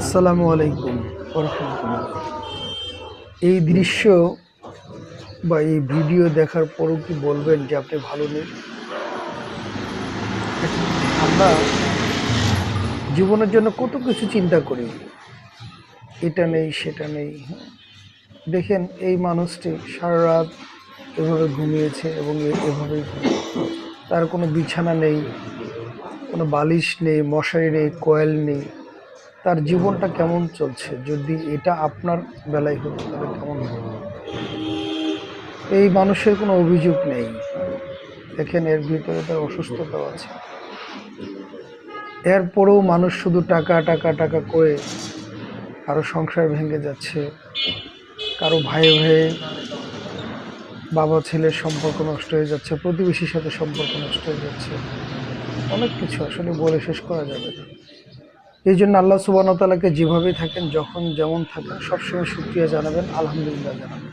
আসসালামু আলাইকুম ওয়া রাহমাতুল্লাহ। এই দৃশ্য বা এই ভিডিও দেখার পরও কি বলবেন যে আপনি ভালো নেই? আমরা জীবনের জন্য কত কিছু চিন্তা করি, এটা নেই সেটা নেই। দেখেন এই মানুষটি সারা রাত এভাবে ঘুমিয়েছে এবং এভাবেই তার কোনো বিছানা নেই, কোনো বালিশ নেই, মশারি নেই, কয়েল নেই। তার জীবনটা কেমন চলছে? যদি এটা আপনার বেলায় হতো তাহলে কেমন হতো? এই মানুষের কোনো অভিযোগ নেই। দেখেন এর ভিতরে তার অসুস্থতাও আছে। এরপরেও মানুষ শুধু টাকা টাকা টাকা করে কারো সংসার ভেঙে যাচ্ছে, কারো ভাইয়ে ভাইয়ে বাবা ছেলের সম্পর্ক নষ্ট হয়ে যাচ্ছে, প্রতিবেশীর সাথে সম্পর্ক নষ্ট হয়ে যাচ্ছে। অনেক কিছু আসলে বলে শেষ করা যাবে না। এই জন্য আল্লাহ সুবহানাহু ওয়া তাআলাকে যেভাবে থাকেন, যখন যেমন থাকেন, সবসময় শুকরিয়া জানাবেন, আলহামদুলিল্লাহ জানাবেন।